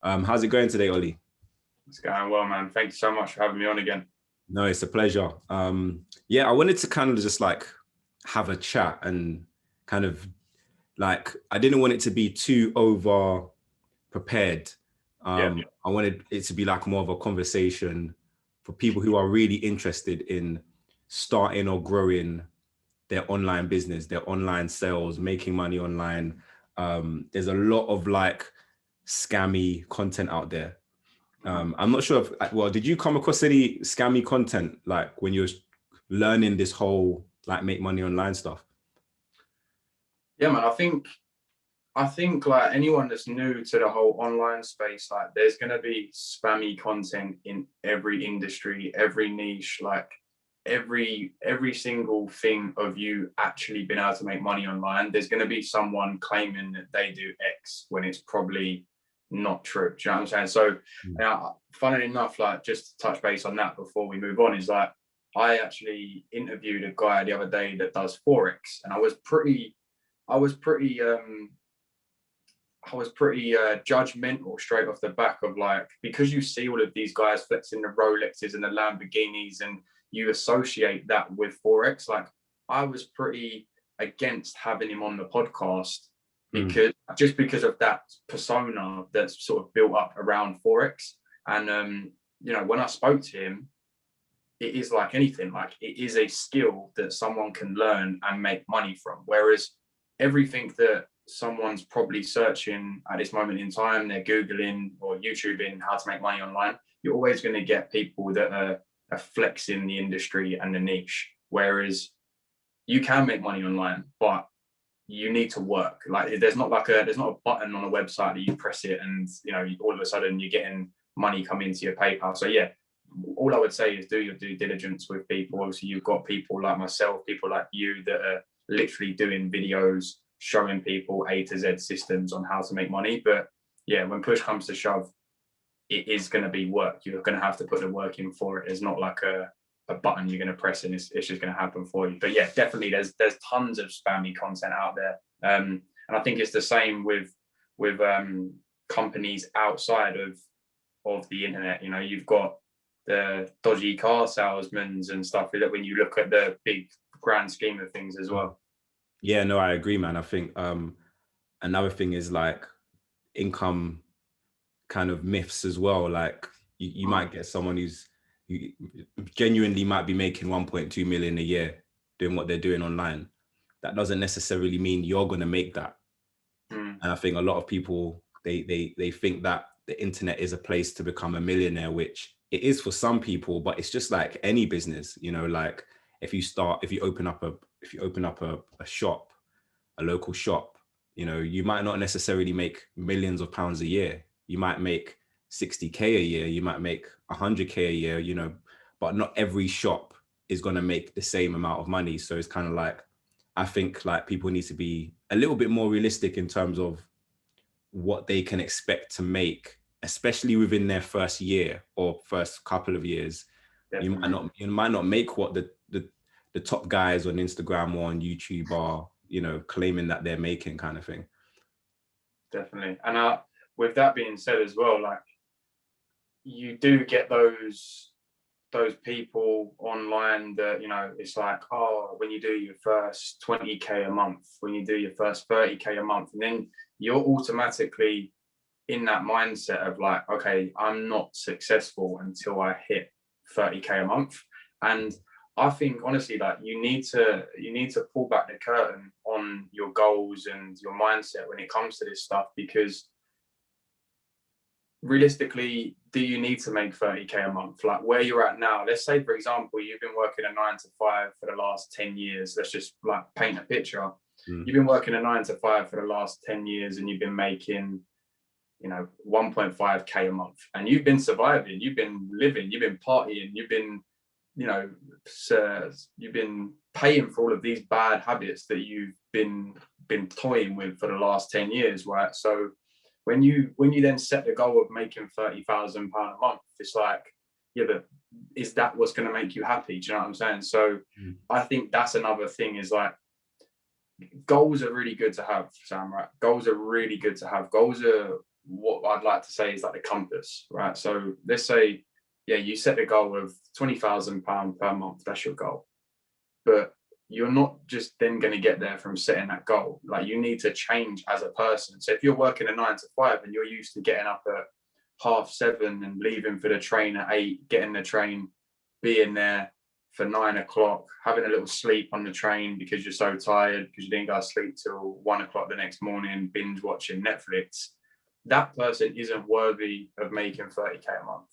How's it going today, Ollie? It's going well, man. Thank you so much for having me on again. No, it's a pleasure. Yeah, I wanted to kind of just like have a chat and kind of like I didn't want it to be too over prepared. Yeah, I wanted it to be like more of a conversation for people who are really interested in starting or growing their online business, their online sales, making money online. There's a lot of like scammy content out there. I'm not sure if, well, did you come across any scammy content like when you were learning this whole like make money online stuff? yeah, man. I think like anyone that's new to the whole online space, like there's gonna be spammy content in every industry, every niche, like every single thing of you actually being able to make money online. There's gonna be someone claiming that they do X when it's probably not true. Do you know what I'm saying? So, Mm. funnily enough, like just to touch base on that before we move on, is like I actually interviewed a guy the other day that does forex, and I was pretty judgmental straight off the back of like, because you see all of these guys flexing the Rolexes and the Lamborghinis and you associate that with forex. Like I was pretty against having him on the podcast Mm. because of that persona that's sort of built up around forex. And when I spoke to him, it is like anything, like it is a skill that someone can learn and make money from. Whereas everything that someone's probably searching at this moment in time, they're Googling or YouTubing how to make money online, you're always going to get people that are flexing the industry and the niche. Whereas you can make money online, but you need to work. Like there's not a button on a website that you press it and all of a sudden you're getting money come into your PayPal. So yeah, all I would say is do your due diligence with people. Obviously, you've got people like myself, people like you that are literally doing videos showing people A to Z systems on how to make money. But yeah, when push comes to shove, it is going to be work. You're going to have to put the work in for it. It's not like a button you're going to press and it's just going to happen for you. But yeah, definitely there's tons of spammy content out there. And I think it's the same with companies outside of the internet. You've got the dodgy car salesmen and stuff that when you look at the big grand scheme of things as well. Yeah, no, I agree, man. I think another thing is like income kind of myths as well. Like you might get someone who genuinely might be making 1.2 million a year doing what they're doing online. That doesn't necessarily mean you're going to make that. Mm. And I think a lot of people they think that the internet is a place to become a millionaire, which it is for some people, but it's just like any business, like if you open up a shop, a local shop, you might not necessarily make millions of pounds a year. You might make 60K a year, you might make 100K a year, but not every shop is going to make the same amount of money. So it's kind of like, I think like people need to be a little bit more realistic in terms of what they can expect to make, especially within their first year or first couple of years. Definitely. You might not make what the top guys on Instagram or on YouTube are, claiming that they're making, kind of thing. Definitely. And with that being said as well, like you do get those people online that it's like, oh, when you do your first 20K a month, when you do your first 30K a month, and then you're automatically in that mindset of like, okay, I'm not successful until I hit 30K a month. And I think honestly, like you need to pull back the curtain on your goals and your mindset when it comes to this stuff, because realistically, do you need to make 30K a month? Like where you're at now, let's say, for example, you've been working a 9 to 5 for the last 10 years. Let's just like paint a picture. Mm. You've been working a 9 to 5 for the last 10 years and you've been making, 1.5K a month, and you've been surviving, you've been living, you've been partying, you know, you've been paying for all of these bad habits that you've been toying with for the last 10 years, right? So when you then set the goal of making £30,000 a month, it's like, yeah, but is that what's going to make you happy? Do you know what I'm saying? So Mm. I think that's another thing, is like goals are really good to have, Sam, right? Goals are really good to have. Goals are what I'd like to say is like the compass, right? So let's say, yeah, you set the goal of £20,000 per month. That's your goal, but you're not just then going to get there from setting that goal. Like, you need to change as a person. So if you're working a 9 to 5 and you're used to getting up at 7:30 and leaving for the train at 8, getting the train, being there for 9 o'clock, having a little sleep on the train because you're so tired because you didn't go to sleep till 1 o'clock the next morning, binge watching Netflix, that person isn't worthy of making 30k a month.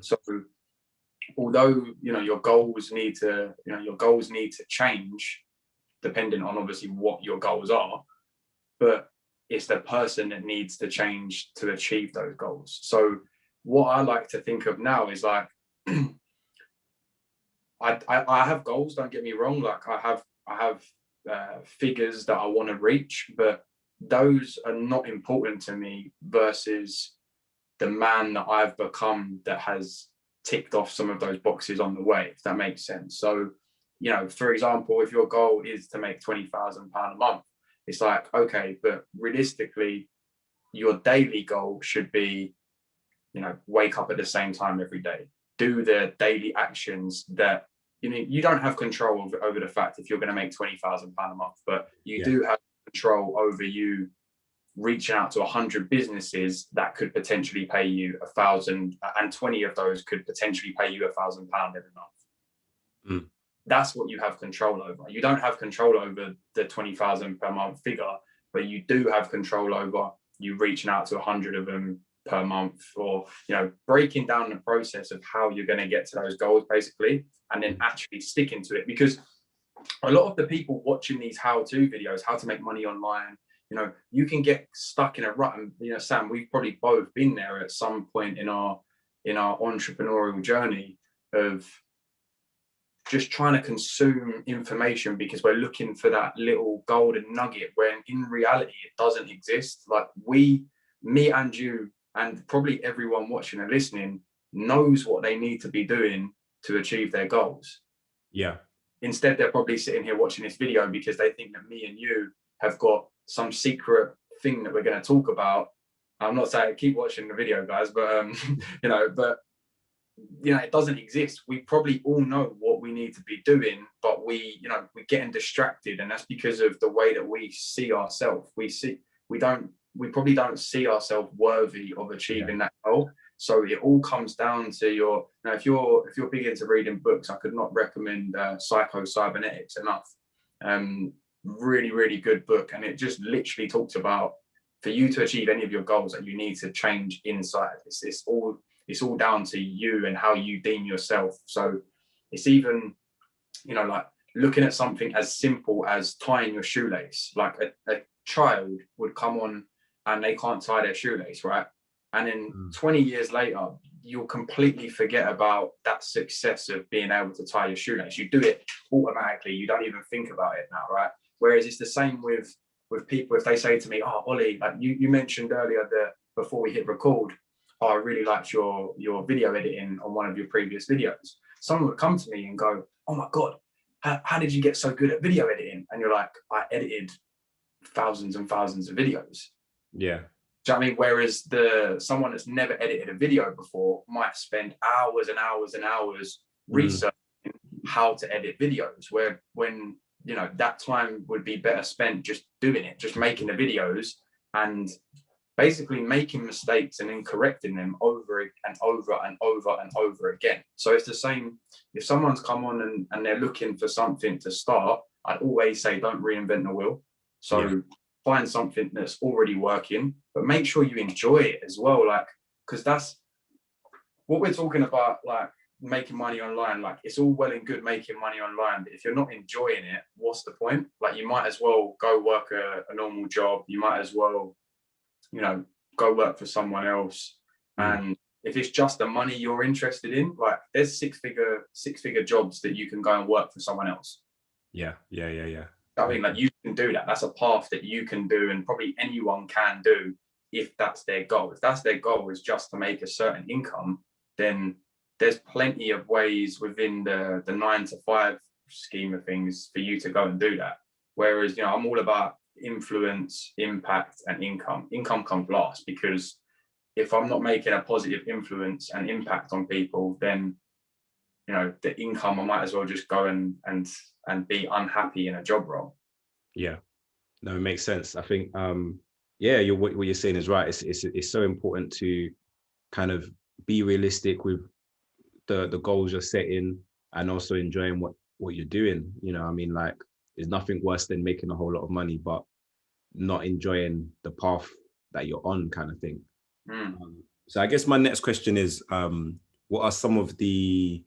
So although, you know, your goals need to change depending on obviously what your goals are, but it's the person that needs to change to achieve those goals. So what I like to think of now is like, I have goals, don't get me wrong. Like, I have figures that I want to reach, but those are not important to me versus the man that I've become that has ticked off some of those boxes on the way, if that makes sense. So, you know, for example, if your goal is to make £20,000 a month, it's like, okay, but realistically, your daily goal should be, you know, wake up at the same time every day, do the daily actions that, you know, you don't have control over the fact if you're going to make £20,000 a month, but you do have control over you reaching out to 100 businesses that could potentially pay you 1,000, and 20 of those could potentially pay you £1,000 every month. That's what you have control over. You don't have control over the 20,000 per month figure, but you do have control over you reaching out to 100 of them per month, or, you know, breaking down the process of how you're going to get to those goals basically, and then actually sticking to it. Because a lot of the people watching these how-to videos, how to make money online, you know, you can get stuck in a rut. And, you know, Sam, we've probably both been there at some point in our entrepreneurial journey of just trying to consume information because we're looking for that little golden nugget, when in reality it doesn't exist. Like, me and you, and probably everyone watching and listening, knows what they need to be doing to achieve their goals. Yeah. Instead, they're probably sitting here watching this video because they think that me and you have got some secret thing that we're going to talk about. I'm not saying keep watching the video, guys, but you know, it doesn't exist. We probably all know what we need to be doing, but we're getting distracted, and that's because of the way that we see ourselves. We probably don't see ourselves worthy of achieving that goal. So it all comes down to if you're big into reading books, I could not recommend Psycho-Cybernetics enough. Really, really good book. And it just literally talks about, for you to achieve any of your goals, that you need to change inside. It's all down to you and how you deem yourself. So it's even, you know, like looking at something as simple as tying your shoelace. Like a child would come on and they can't tie their shoelace, right? And then 20 years later, you'll completely forget about that success of being able to tie your shoelace. You do it automatically. You don't even think about it now, right? Whereas it's the same with people. If they say to me, "Oh, Olley, like you mentioned earlier that before we hit record, oh, I really liked your video editing on one of your previous videos." Someone would come to me and go, "Oh my God, how did you get so good at video editing?" And you're like, "I edited thousands and thousands of videos." Yeah. Do you know what I mean? Whereas someone that's never edited a video before might spend hours and hours and hours researching how to edit videos, when you know, that time would be better spent just doing it, just making the videos and basically making mistakes and then correcting them over and over and over and over again. So it's the same. If someone's come on and they're looking for something to start, I'd always say don't reinvent the wheel. So find something that's already working, but make sure you enjoy it as well. Like, because that's what we're talking about, like making money online. Like, it's all well and good making money online, but if you're not enjoying it, what's the point? Like, you might as well go work a normal job. You might as well, you know, go work for someone else. And if it's just the money you're interested in, like, there's six figure jobs that you can go and work for someone else. Yeah. I mean, like, you can do that. That's a path that you can do, and probably anyone can do if that's their goal. If that's their goal, is just to make a certain income, then there's plenty of ways within the 9 to 5 scheme of things for you to go and do that. Whereas, you know, I'm all about influence, impact, and income. Income comes last, because if I'm not making a positive influence and impact on people, then the income, I might as well just go and be unhappy in a job role. Yeah, no, it makes sense. I think yeah, what you're saying is right. It's so important to kind of be realistic with the goals you're setting, and also enjoying what you're doing. I mean, like, there's nothing worse than making a whole lot of money but not enjoying the path that you're on, kind of thing. So I guess my next question is, what are some of the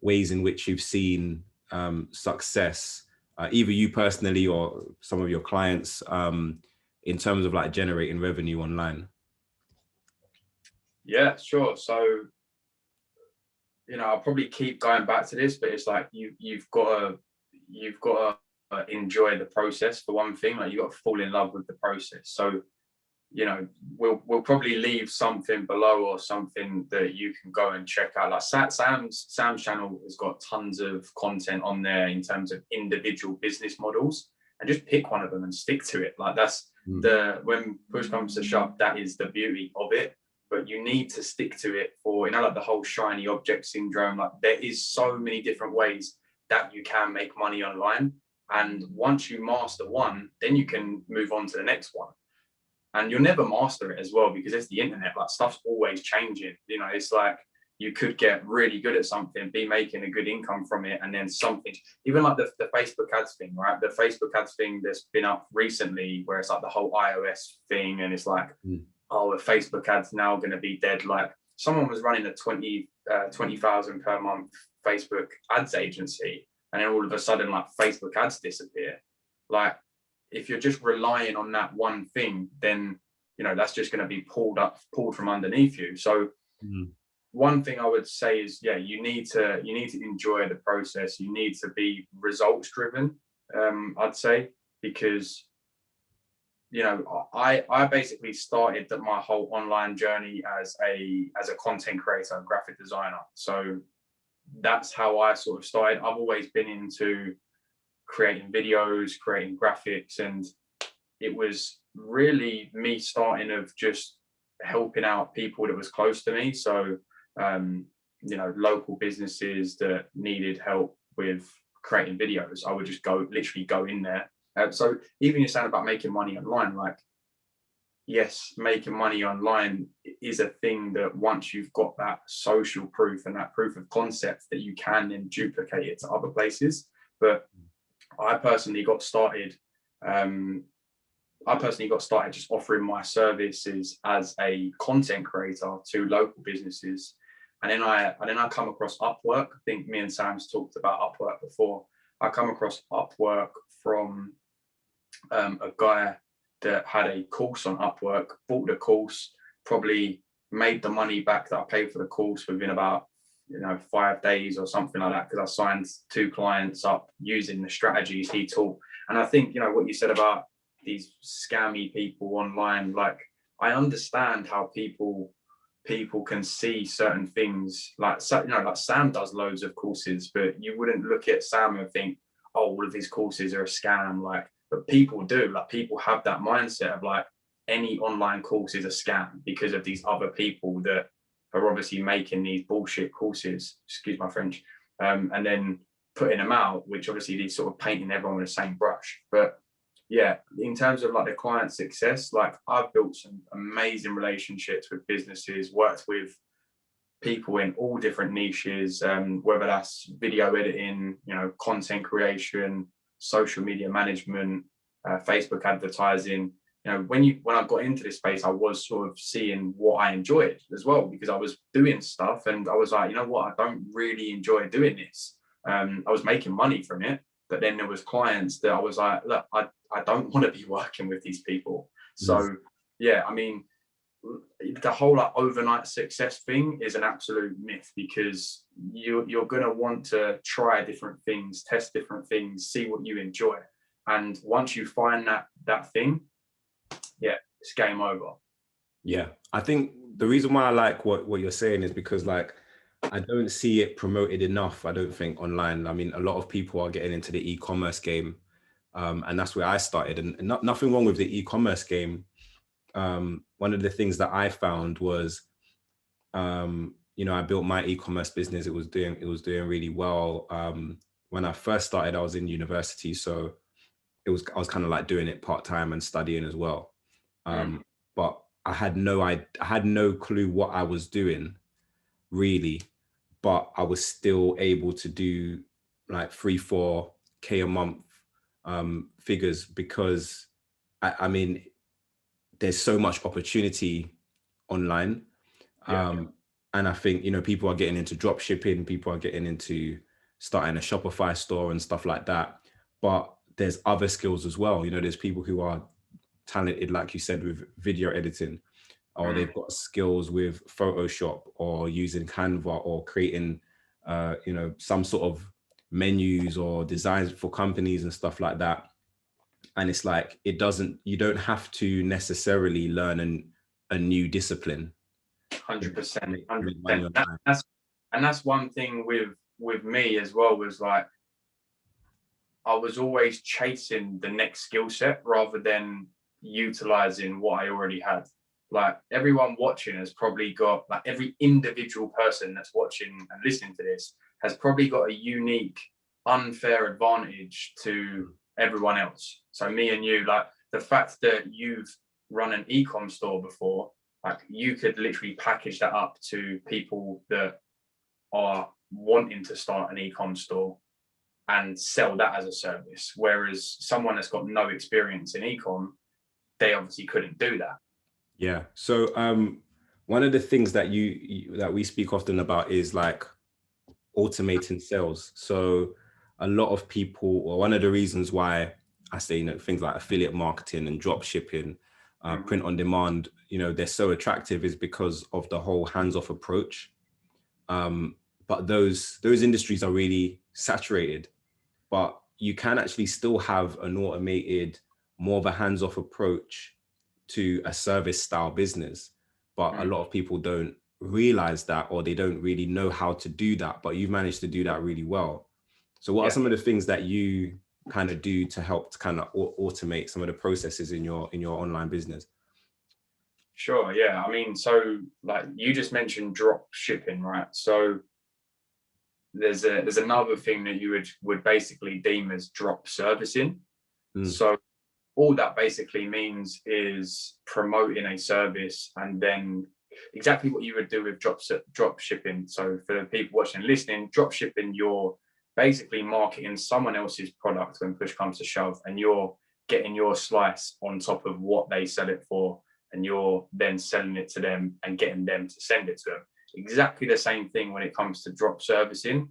ways in which you've seen success, either you personally or some of your clients, in terms of like generating revenue online? Yeah, sure. So, I'll probably keep going back to this, but it's like you've got to enjoy the process, for one thing. Like, you've got to fall in love with the process. So, we'll probably leave something below, or something that you can go and check out. Like Sam's channel has got tons of content on there in terms of individual business models, and just pick one of them and stick to it. Like, that's when push comes to shove, that is the beauty of it. But you need to stick to it for, like the whole shiny object syndrome. Like, there is so many different ways that you can make money online. And once you master one, then you can move on to the next one. And you'll never master it as well, because it's the internet. Like, stuff's always changing. It's like, you could get really good at something, be making a good income from it, and then something, even like the Facebook ads thing, right? The Facebook ads thing that's been up recently, where it's like the whole iOS thing, and it's like, oh, the Facebook ads now going to be dead. Like, someone was running a 20,000 per month Facebook ads agency, and then all of a sudden, like, Facebook ads disappear. Like, if you're just relying on that one thing, then that's just going to be pulled from underneath you. So one thing I would say is, yeah, you need to enjoy the process. You need to be results driven, I'd say, because I basically started my whole online journey as a content creator and graphic designer. So that's how I sort of started. I've always been into creating videos, creating graphics, and it was really me starting of just helping out people that was close to me. So local businesses that needed help with creating videos, I would just literally go in there. So even you're saying about making money online, like, yes, making money online is a thing that once you've got that social proof and that proof of concept, that you can then duplicate it to other places. But I personally got started just offering my services as a content creator to local businesses. And then I come across Upwork. I think me and Sam's talked about Upwork before. I come across Upwork from a guy that had a course on Upwork, bought the course, probably made the money back that I paid for the course within about 5 days or something like that, because I signed 2 clients up using the strategies he taught. And I think what you said about these scammy people online, like, I understand how people can see certain things, like Sam does loads of courses, but you wouldn't look at Sam and think, oh, all of these courses are a scam. Like, but people do. Like, people have that mindset of like, any online course is a scam because of these other people that are obviously making these bullshit courses, excuse my French, and then putting them out, which obviously these sort of painting everyone with the same brush. But yeah, in terms of like the client success, like, I've built some amazing relationships with businesses, worked with people in all different niches, whether that's video editing, content creation, social media management, Facebook advertising. When I got into this space, I was sort of seeing what I enjoyed as well, because I was doing stuff and I was like, I don't really enjoy doing this. I was making money from it, but then there was clients that I was like, look, I don't want to be working with these people. So yeah, I mean, the whole like overnight success thing is an absolute myth, because you're going to want to try different things, test different things, see what you enjoy. And once you find that thing, yeah, it's game over. Yeah, I think the reason why I like what you're saying is because, like, I don't see it promoted enough, I don't think, online. I mean, a lot of people are getting into the e-commerce game, And that's where I started. And nothing wrong with the e-commerce game. One of the things that I found was, you know, I built my e-commerce business. It was doing really well. When I first started, I was in university, so I was kind of like doing it part-time and studying as well. But I had no clue what I was doing really, but I was still able to do like 3-4K a month figures, because I mean, there's so much opportunity online. And I think, you know, people are getting into drop shipping, people are getting into starting a Shopify store and stuff like that. But there's other skills as well. You know, there's people who are talented, like you said, with video editing, or they've got skills with Photoshop or using Canva or creating, you know, some sort of menus or designs for companies and stuff like that. And it's like, you don't have to necessarily learn a new discipline. 100%, Make money 100%. online. That's one thing with me as well, was like, I was always chasing the next skill set rather than utilizing what I already had. Like, everyone watching has probably got, like, every individual person that's watching and listening to this has probably got a unique, unfair advantage to everyone else. So me and you, like, the fact that you've run an e-com store before, like, you could literally package that up to people that are wanting to start an e-com store and sell that as a service. Whereas someone that's got no experience in e-com, they obviously couldn't do that. Yeah. So one of the things that that we speak often about is like automating sales. So a lot of people, or one of the reasons why I say, you know, things like affiliate marketing and drop shipping, print on demand, you know, they're so attractive, is because of the whole hands-off approach. But those industries are really saturated. But you can actually still have an automated, more of a hands-off approach to a service style business. But a lot of people don't realize that, or they don't really know how to do that. But you've managed to do that really well. So what are some of the things that you kind of do to help to kind of automate some of the processes in your online business? Sure, yeah. I mean, so like you just mentioned drop shipping, right? So there's another thing that you would basically deem as drop servicing. So all that basically means is promoting a service, and then exactly what you would do with drop shipping. So for the people watching and listening, drop shipping, you're basically marketing someone else's product when push comes to shove, and you're getting your slice on top of what they sell it for, and you're then selling it to them and getting them to send it to them. Exactly the same thing when it comes to drop servicing.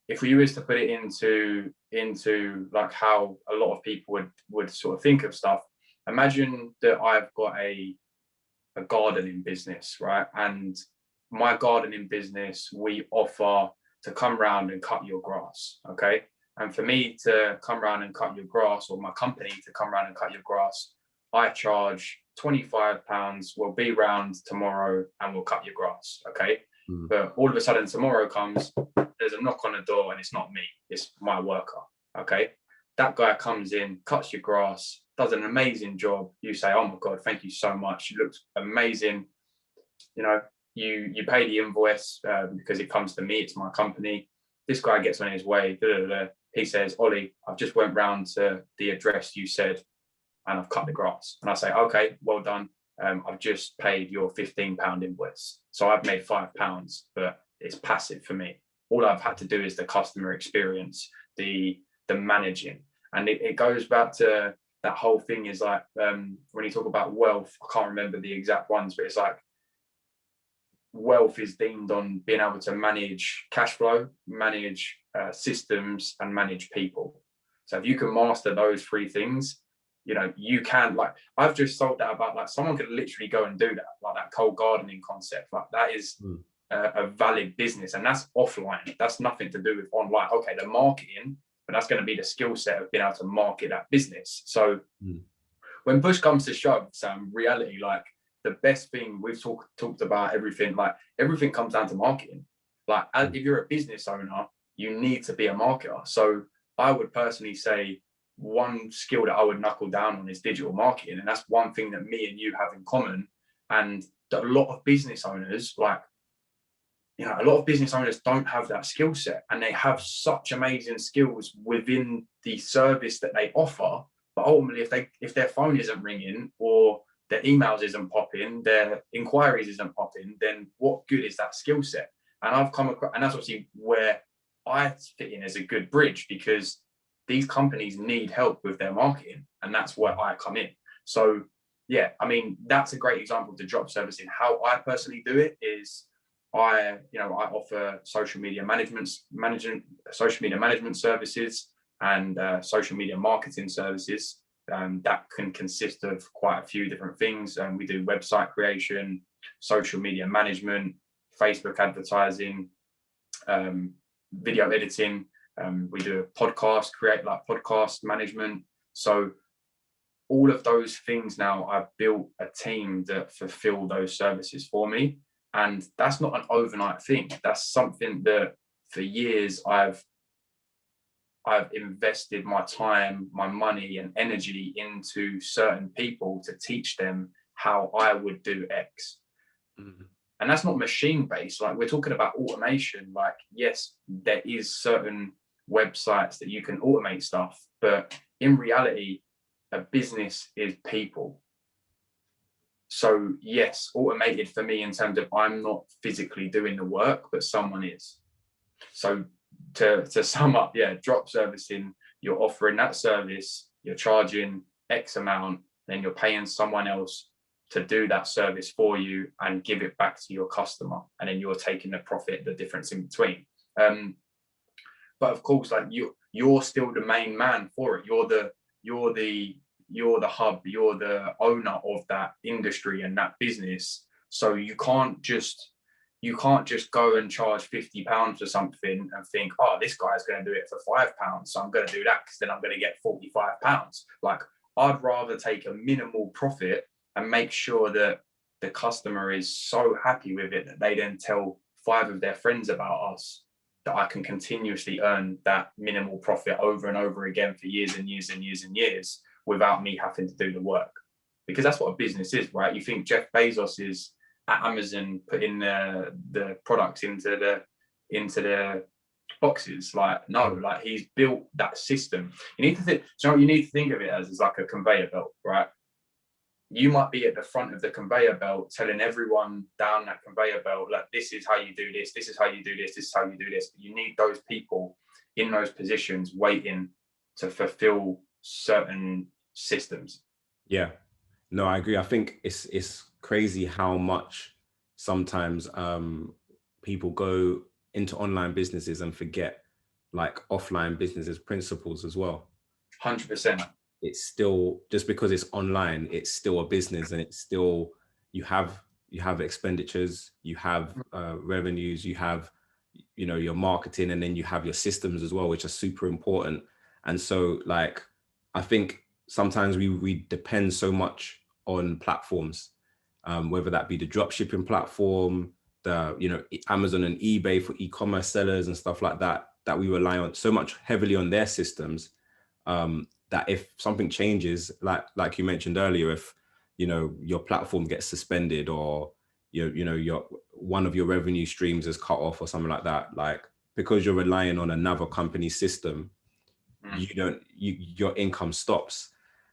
If we was to put it into like how a lot of people would sort of think of stuff, imagine that I've got a gardening business, right? And my gardening business, we offer to come round and cut your grass, okay? And for me to come round and cut your grass, or my company to come round and cut your grass, I charge £25. We'll be round tomorrow and we'll cut your grass, okay? But all of a sudden tomorrow comes, there's a knock on the door, and it's not me, it's my worker, okay? That guy comes in, cuts your grass, does an amazing job. You say, oh my God, thank you so much. It looks amazing. You know, you pay the invoice because it comes to me, it's my company. This guy gets on his way. He says, Ollie, I've just went round to the address you said, and I've cut the grass. And I say, okay, well done. I've just paid your £15 invoice. So I've made £5, but it's passive for me. All I've had to do is the customer experience, the managing. And it goes back to that whole thing is like, when you talk about wealth, I can't remember the exact ones, but it's like, wealth is deemed on being able to manage cash flow, manage systems, and manage people. So if you can master those three things, you know, you can, like, I've just sold that about, like, someone could literally go and do that, like that cold gardening concept. Like, that is a valid business, and that's offline. That's nothing to do with online. Okay, the marketing, but that's going to be the skill set of being able to market that business. So when push comes to shove, Sam, reality, like, the best thing we've talked about, everything, like, everything comes down to marketing. Like, if you're a business owner, you need to be a marketer. So I would personally say, one skill that I would knuckle down on is digital marketing. And that's one thing that me and you have in common. And that a lot of business owners, like, you know, a lot of business owners don't have that skill set, and they have such amazing skills within the service that they offer. But ultimately, if their phone isn't ringing, or their emails isn't popping, their inquiries isn't popping, then what good is that skill set? And I've come across, and that's obviously where I fit in as a good bridge, because these companies need help with their marketing, and that's where I come in. So yeah, I mean, that's a great example to drop servicing. How I personally do it is I offer social media management services, and social media marketing services. That can consist of quite a few different things. We do website creation, social media management, Facebook advertising, video editing. We do a podcast, create like podcast management. So all of those things now, I've built a team that fulfill those services for me. And that's not an overnight thing. That's something that for years I've invested my time, my money and energy into certain people to teach them how I would do X. Mm-hmm. And that's not machine based. Like, we're talking about automation. Like, yes, there is certain websites that you can automate stuff, but in reality, a business is people. So yes, automated for me in terms of I'm not physically doing the work, but someone is. So to sum up, yeah, drop servicing, you're offering that service, you're charging X amount, then you're paying someone else to do that service for you and give it back to your customer. And then you're taking the profit, the difference in between. But of course, like, you're still the main man for it. You're the hub, you're the owner of that industry and that business. So you can't just go and charge £50 for something and think, oh, this guy's going to do it for £5, so I'm going to do that because then I'm going to get £45. Like, I'd rather take a minimal profit and make sure that the customer is so happy with it that they then tell 5 of their friends about us, that I can continuously earn that minimal profit over and over again for years and years and years and years without me having to do the work. Because that's what a business is, right? You think Jeff Bezos is at Amazon putting the products into the boxes? Like, no, like, he's built that system. You need to think, so you need to think of it as like a conveyor belt, right? You might be at the front of the conveyor belt telling everyone down that conveyor belt, like, this is how you do this, this is how you do this, this is how you do this. But you need those people in those positions waiting to fulfill certain systems. Yeah, no, I agree. I think it's crazy how much sometimes people go into online businesses and forget like offline businesses principles as well. 100%. It's still, just because it's online, it's still a business, and it's still, you have expenditures, you have revenues, you have, you know, your marketing, and then you have your systems as well, which are super important. And so, like, I think sometimes we depend so much on platforms, whether that be the drop shipping platform, the, you know, Amazon and eBay for e-commerce sellers and stuff like that, that we rely on so much heavily on their systems, that if something changes, like you mentioned earlier, if, you know, your platform gets suspended, or your one of your revenue streams is cut off or something like that, like, because you're relying on another company's system, your income stops.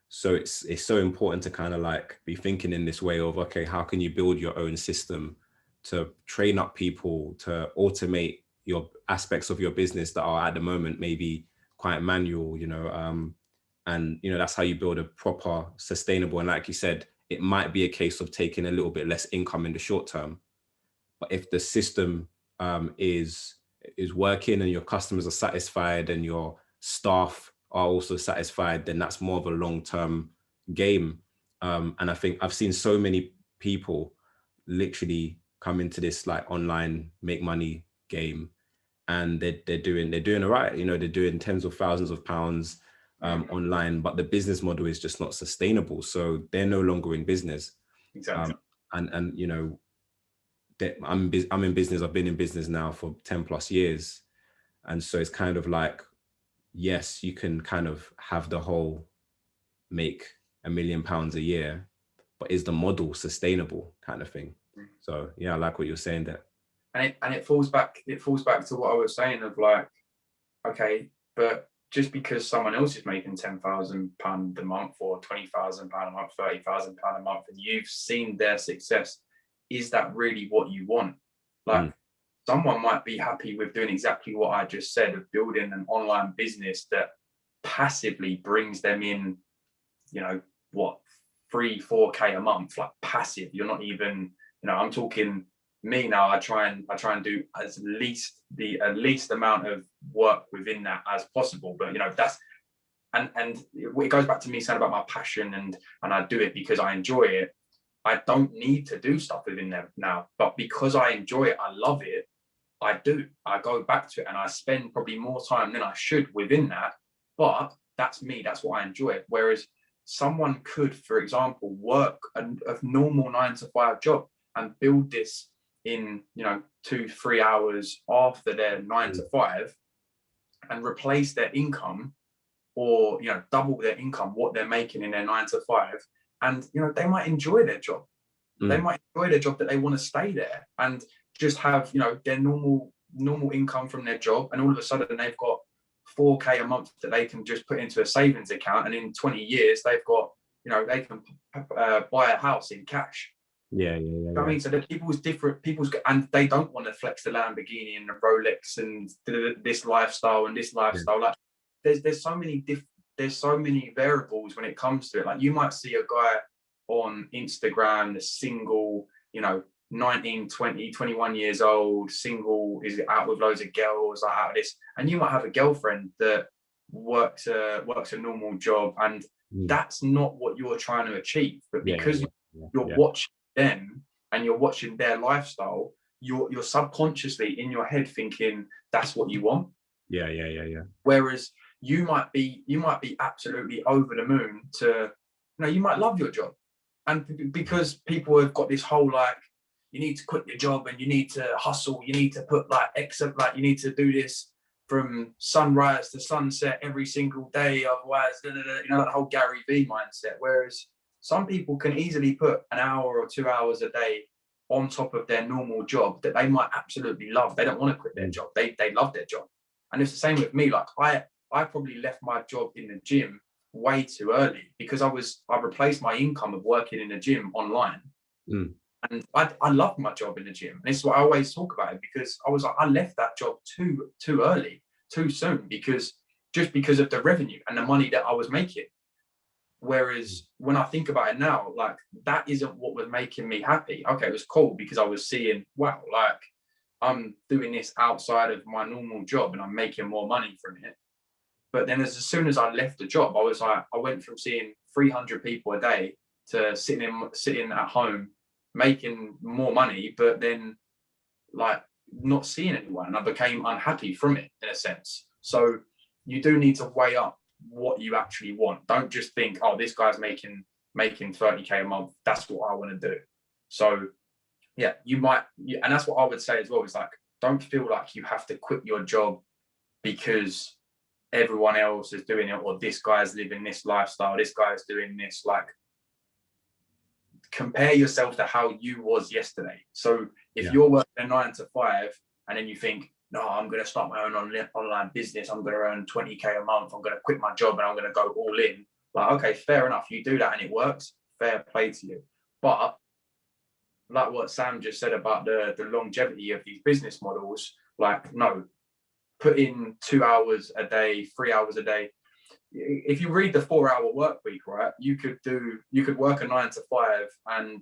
So it's so important to kind of like be thinking in this way of, okay, how can you build your own system to train up people to automate your aspects of your business that are at the moment maybe quite manual, you know, and, you know, that's how you build a proper sustainable. And like you said, it might be a case of taking a little bit less income in the short term, but if the system is working and your customers are satisfied and your staff are also satisfied, then that's more of a long-term game. And I think I've seen so many people literally come into this like online make money game, and they're doing all right. You know, they're doing tens of thousands of pounds online, but the business model is just not sustainable. So they're no longer in business. Exactly. And you know, I'm in business. I've been in business now for 10 plus years. And so it's kind of like, yes, you can kind of have the whole make £1 million a year, but is the model sustainable kind of thing? So yeah, I like what you're saying there. And it falls back to what I was saying of like, okay, but just because someone else is making £10,000 a month or £20,000 a month, £30,000 a month, and you've seen their success, is that really what you want? Like, someone might be happy with doing exactly what I just said, of building an online business that passively brings them in, you know, what, 3-4K a month, like passive. You're not even, I'm talking me now. I try and do at least the least amount of work within that as possible. But that's, and it goes back to me saying about my passion, and I do it because I enjoy it. I don't need to do stuff within there now, but because I enjoy it, I love it, I go back to it, and I spend probably more time than I should within that. But that's me, that's what I enjoy. Whereas someone could, for example, work a normal 9 to 5 job and build this in 2-3 hours after their 9 to 5, and replace their income, or double their income what they're making in their 9 to 5, and they might enjoy their job. They might enjoy their job, that they want to stay there and just have their normal income from their job, and all of a sudden they've got 4K a month that they can just put into a savings account, and in 20 years they've got they can buy a house in cash. Yeah. I mean, so the people's, and they don't want to flex the Lamborghini and the Rolex and this lifestyle and this lifestyle. Like, there's so many variables when it comes to it. Like, you might see a guy on Instagram, the single, 19, 20, 21 years old, single, is out with loads of girls, like out of this, and you might have a girlfriend that works a normal job, and that's not what you're trying to achieve. But because you're watching them and you're watching their lifestyle, you're subconsciously in your head thinking that's what you want. Yeah. Whereas you might be absolutely over the moon to, you might love your job, and because people have got this whole, like, you need to quit your job and you need to hustle, you need to put like you need to do this from sunrise to sunset every single day, otherwise that whole Gary Vee mindset. Whereas some people can easily put an hour or 2 hours a day on top of their normal job that they might absolutely love. They don't want to quit their job. They love their job. And it's the same with me. Like, I probably left my job in the gym way too early, because I replaced my income of working in the gym online. And I love my job in the gym. And this is what I always talk about it, because I left that job too early, too soon, because of the revenue and the money that I was making. Whereas when I think about it now, like, that isn't what was making me happy. Okay, it was cool because I was seeing, wow, like, I'm doing this outside of my normal job and I'm making more money from it. But then as soon as I left the job, I went from seeing 300 people a day to sitting at home making more money, but then, like, not seeing anyone, and I became unhappy from it, in a sense. So you do need to weigh up what you actually want. Don't just think, oh, this guy's making 30K a month, that's what I want to do. So yeah, and that's what I would say as well, is like, don't feel like you have to quit your job because everyone else is doing it, or this guy's living this lifestyle, this guy's doing this. Like, compare yourself to how you was yesterday. So if you're working a 9 to 5 and then you think, no, I'm going to start my own online business, I'm going to earn 20K a month, I'm going to quit my job and I'm going to go all in. Like, okay, fair enough. You do that and it works, fair play to you. But like what Sam just said about the longevity of these business models, like, no, put in 2 hours a day, 3 hours a day. If you read the 4-hour work week, right, you could work a 9 to 5 and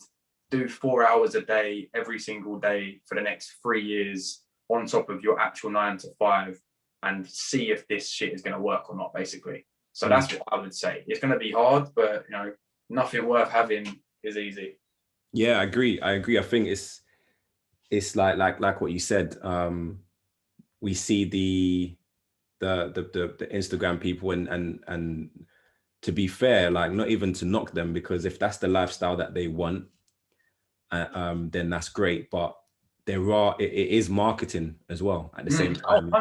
do 4 hours a day every single day for the next 3 years on top of your actual 9 to 5, and see if this shit is going to work or not, basically. So that's what I would say. It's going to be hard, but nothing worth having is easy. Yeah, I agree. I think it's like what you said. We see the Instagram people, and to be fair, like, not even to knock them, because if that's the lifestyle that they want, then that's great. But it is marketing as well at the same time.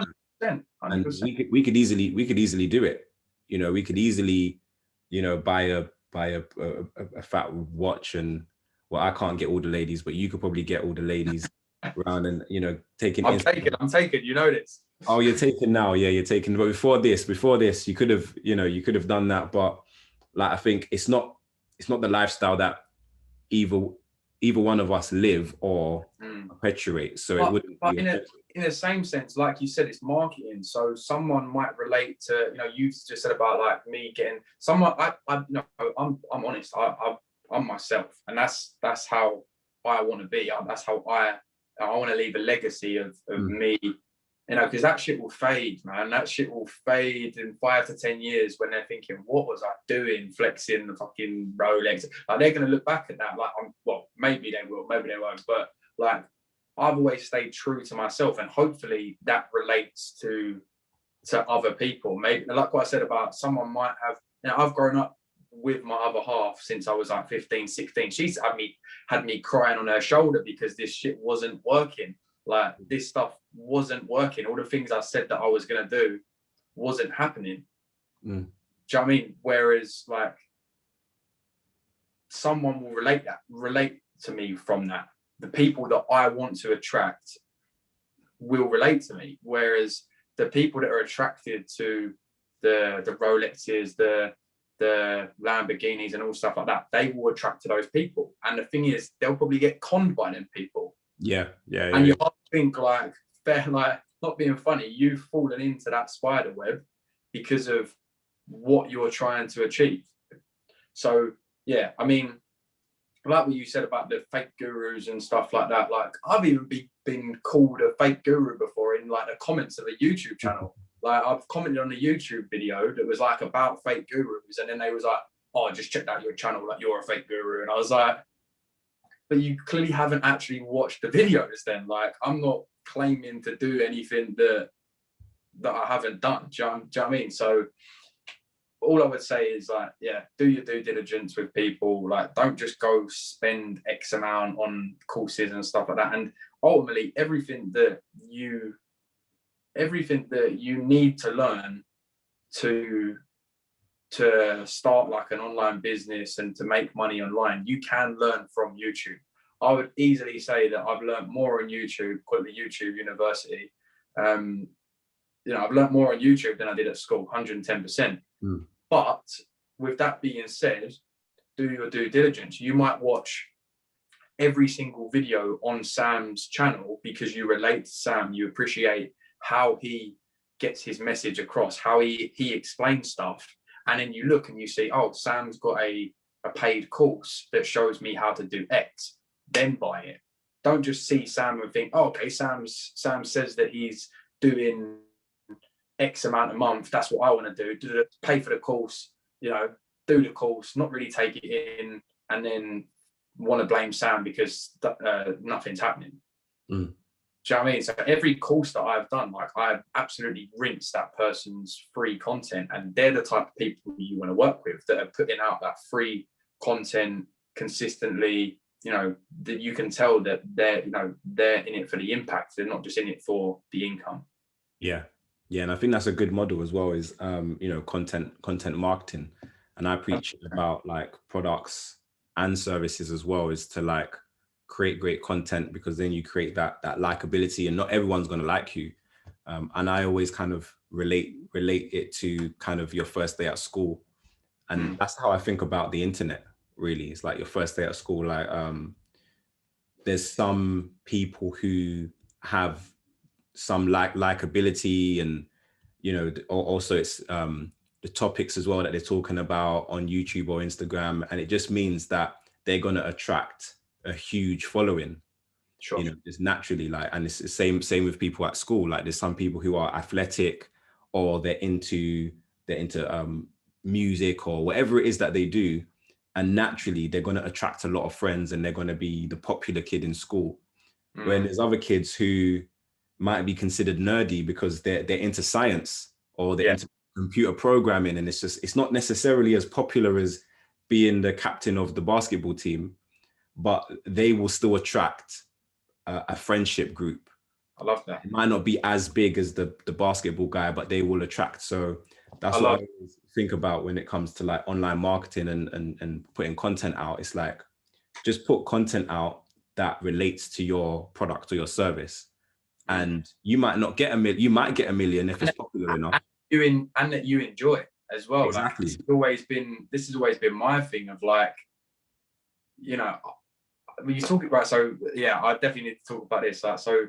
And 100%. we could easily do it. You know, we could easily, you know, buy a fat watch, and well, I can't get all the ladies, but you could probably get all the ladies around, and you know, taking. I'm taking. You know this. Oh, you're taking now, yeah, you're taking. But before this, you could have, you know, you could have done that. But like, I think it's not the lifestyle that either one of us live or perpetuate. So it wouldn't but be in the same sense, like you said, it's marketing. So someone might relate to, you know, you just said about like me getting someone. I'm honest. I'm myself, and that's how I want to be. That's how I want to leave a legacy of me. You know, because that shit will fade, man. That shit will fade in 5 to 10 years when they're thinking, what was I doing flexing the fucking Rolex? Like, they're going to look back at that like, well, maybe they will, maybe they won't. But like, I've always stayed true to myself, and hopefully that relates to other people. Maybe, like what I said about someone might have, you know, I've grown up with my other half since I was like 15, 16. She's had me crying on her shoulder because this shit wasn't working. Like, this stuff wasn't working. All the things I said that I was going to do wasn't happening. Do you know what I mean? Whereas like, someone will relate to me from that. The people that I want to attract will relate to me. Whereas the people that are attracted to the Rolexes, the Lamborghinis and all stuff like that, they will attract to those people. And the thing is, they'll probably get conned by them people. Yeah. And you have to think like, not being funny, you've fallen into that spider web because of what you're trying to achieve. So yeah, I mean, like what you said about the fake gurus and stuff like that, like I've even been called a fake guru before in like the comments of a YouTube channel. Like, I've commented on a YouTube video that was like about fake gurus, and then they was like, oh, I just checked out your channel, like you're a fake guru. And I was like, but you clearly haven't actually watched the videos then. Like, I'm not claiming to do anything that I haven't done. Do you know what I mean? So all I would say is like, yeah, do your due diligence with people. Like, don't just go spend X amount on courses and stuff like that. And ultimately, everything that you need to learn to start like an online business and to make money online, you can learn from YouTube. I would easily say that I've learned more on YouTube, call it the YouTube University. You know, I've learned more on YouTube than I did at school, 110%. But with that being said, do your due diligence. You might watch every single video on Sam's channel because you relate to Sam, you appreciate how he gets his message across, how he explains stuff. And then you look and you see, oh, Sam's got a paid course that shows me how to do X, then buy it. Don't just see Sam and think, oh, okay, Sam says that he's doing X amount a month. That's what I want to do. Pay for the course, you know, do the course, not really take it in, and then want to blame Sam because nothing's happening. Do you know what I mean? So every course that I've done, like, I've absolutely rinsed that person's free content, and they're the type of people you want to work with that are putting out that free content consistently. You know, that you can tell that they're in it for the impact. They're not just in it for the income. Yeah, and I think that's a good model as well. Is you know, content marketing, and I preach about like products and services as well. Is to like create great content, because then you create that likability, and not everyone's going to like you. And I always kind of relate it to kind of your first day at school, and that's how I think about the internet. Really, it's like your first day at school. Like, there's some people who have some likability, and you know, also it's the topics as well that they're talking about on YouTube or Instagram, and it just means that they're going to attract a huge following. Sure. You know, just naturally. Like, and it's the same with people at school. Like, there's some people who are athletic, or they're into music or whatever it is that they do, and naturally they're going to attract a lot of friends, and they're going to be the popular kid in school. When there's other kids who might be considered nerdy because they're into science, or they're into computer programming, and it's not necessarily as popular as being the captain of the basketball team, but they will still attract a friendship group. I love that. It might not be as big as the basketball guy, but they will attract. So that's what I always think about when it comes to like online marketing and putting content out. It's like, just put content out that relates to your product or your service. And you might not get you might get a million if it's popular enough. And that you enjoy it as well. Exactly. Like, this has always been my thing of like, you know, when you talk about, so yeah, I definitely need to talk about this. Like, so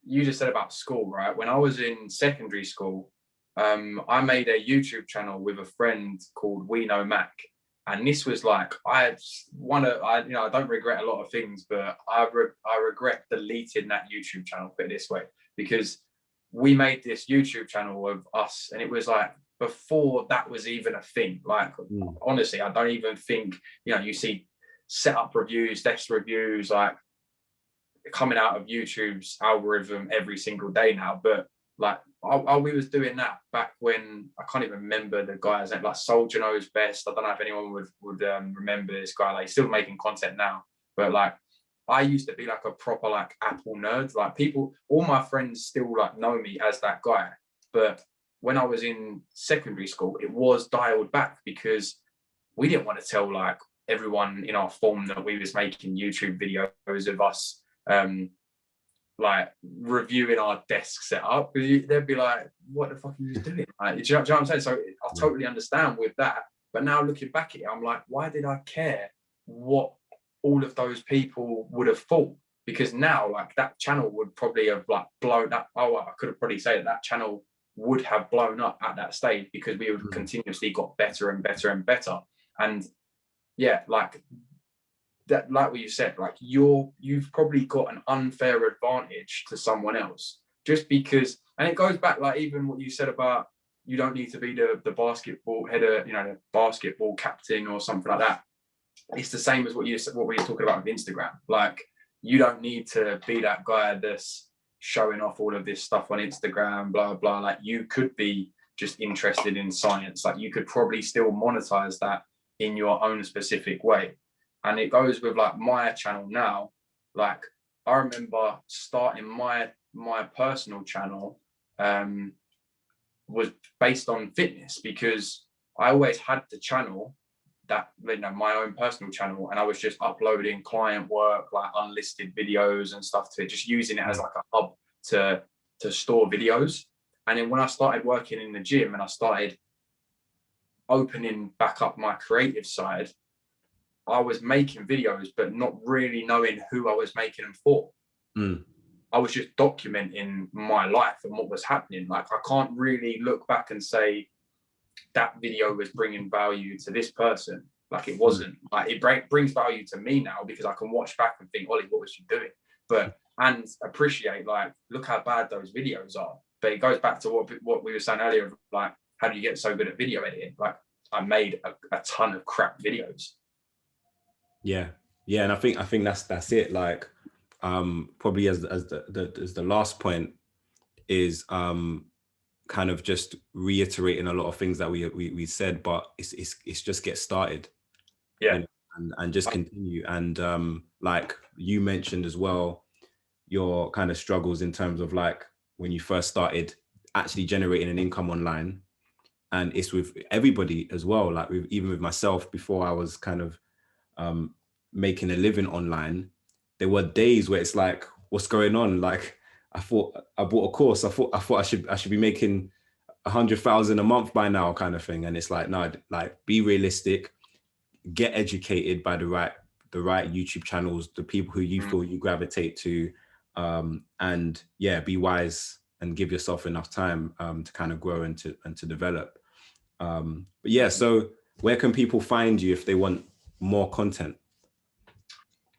you just said about school, right? When I was in secondary school, I made a YouTube channel with a friend called We Know Mac. And this was like, I don't regret a lot of things, but I regret deleting that YouTube channel, put it this way, because we made this YouTube channel of us, and it was like before that was even a thing. Like, honestly, I don't even think, you see setup reviews, desk reviews, like coming out of YouTube's algorithm every single day now. But like, we was doing that back when, I can't even remember the guy's name, like Soldier Knows Best. I don't know if anyone would remember this guy. Like, he's still making content now, but like, I used to be like a proper like Apple nerd. Like, all my friends still like know me as that guy. But when I was in secondary school, it was dialed back because we didn't want to tell like everyone in our form that we was making YouTube videos of us like reviewing our desk setup. They'd be like, what the fuck are you doing? Like, do you know what I'm saying? So I totally understand with that. But now looking back at it, I'm like, why did I care what all of those people would have thought? Because now, like, that channel would probably have like blown up. Oh, I could have probably said that channel would have blown up at that stage because we would continuously got better and better and better. And yeah, like that, like what you said, like you've probably got an unfair advantage to someone else just because, and it goes back like even what you said about you don't need to be the basketball header, the basketball captain or something like that. It's the same as what we were talking about with Instagram. Like, you don't need to be that guy that's showing off all of this stuff on Instagram, blah blah. Like, you could be just interested in science. Like, you could probably still monetize that in your own specific way. And it goes with like my channel now. Like, I remember starting my personal channel was based on fitness because I always had the channel that, my own personal channel, and I was just uploading client work, like unlisted videos and stuff to it, just using it as like a hub to store videos. And then when I started working in the gym and I started opening back up my creative side, I was making videos, but not really knowing who I was making them for. I was just documenting my life and what was happening. Like, I can't really look back and say that video was bringing value to this person. Like, it wasn't. Like, it brings value to me now because I can watch back and think, Olley, what was you doing? And appreciate, like, look how bad those videos are. But it goes back to what we were saying earlier, like, how do you get so good at video editing? Like, I made a ton of crap videos. Yeah, and I think that's it. Like, probably as the last point is kind of just reiterating a lot of things that we said, but it's just get started. Yeah, and just continue. And like you mentioned as well, your kind of struggles in terms of like when you first started actually generating an income online, and it's with everybody as well. Like even with myself, before I was kind of making a living online, there were days where it's like, what's going on? Like, I thought I bought a course. I thought I should be making 100,000 a month by now, kind of thing. And it's like, no, like, be realistic, get educated by the right YouTube channels, the people who you feel you gravitate to, and yeah, be wise and give yourself enough time to kind of grow and to develop. But yeah, so where can people find you if they want more content?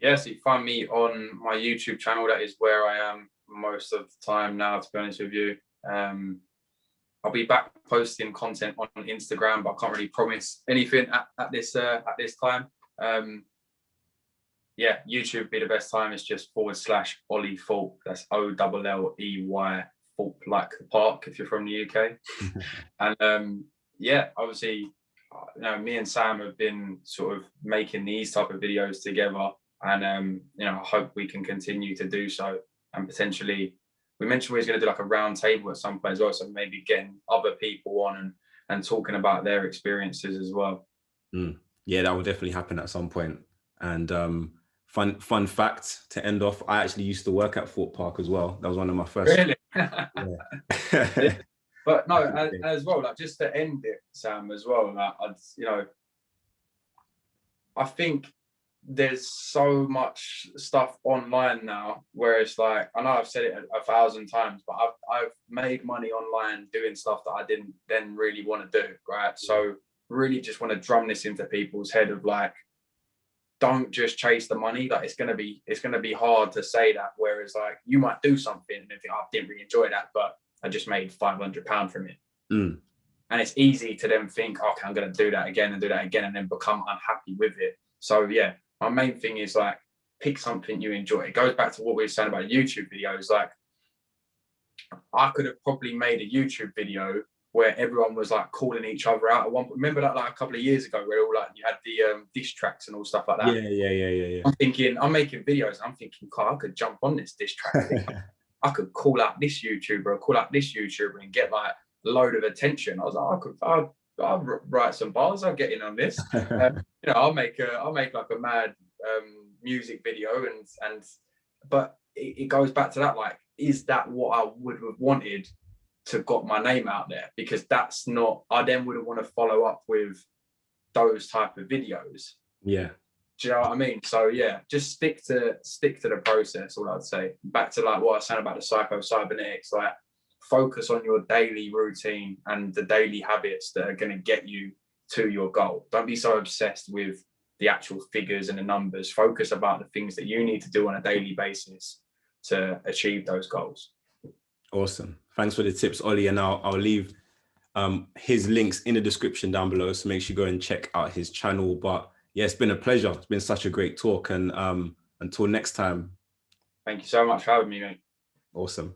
Yeah, so you find me on my YouTube channel. That is where I am most of the time now, to be honest with you. I'll be back posting content on Instagram, but I can't really promise anything at this time. Yeah, YouTube would be the best time. It's just /Olley Thorpe. That's OLLEY Thorpe, like the park, if you're from the UK. And yeah, obviously, me and Sam have been sort of making these type of videos together, and I hope we can continue to do so and potentially we mentioned we was going to do like a round table at some point as well. So maybe getting other people on and talking about their experiences as well. Yeah, that will definitely happen at some point. And fun fact to end off, I actually used to work at Thorpe Park as well. That was one of my first. Really? Yeah. Yeah. But no, as well, like just to end it, Sam, as well, like I think there's so much stuff online now where it's like, I know I've said it 1,000 times, but I've made money online doing stuff that I didn't then really want to do, right? So really just want to drum this into people's head of like, don't just chase the money. Like it's gonna be hard to say that, whereas like you might do something and think, oh, I didn't really enjoy that, but I just made £500 from it. And it's easy to then think, okay, I'm going to do that again and do that again, and then become unhappy with it. So yeah, my main thing is like, pick something you enjoy. It goes back to what we were saying about YouTube videos. Like I could have probably made a YouTube video where everyone was like calling each other out at one point. Remember that like a couple of years ago where all like you had the diss tracks and all stuff like that. Yeah. I'm thinking, I'm making videos and I'm thinking, God, I could jump on this diss track. I could call out this YouTuber or call out this YouTuber and get like a load of attention. I was like, I'll write some bars. I'll get in on this. I'll make like a mad music video but it goes back to that. Like, is that what I would have wanted to got my name out there? Because that's not. I then wouldn't want to follow up with those type of videos. Yeah. Do you know what I mean? So yeah, just stick to the process. All I'd say. Back to like what I was saying about the cybernetics, like focus on your daily routine and the daily habits that are going to get you to your goal. Don't be so obsessed with the actual figures and the numbers. Focus about the things that you need to do on a daily basis to achieve those goals. Awesome. Thanks for the tips, Olley. And I'll leave his links in the description down below. So make sure you go and check out his channel. But yeah, it's been a pleasure. It's been such a great talk. And until next time. Thank you so much for having me, mate. Awesome.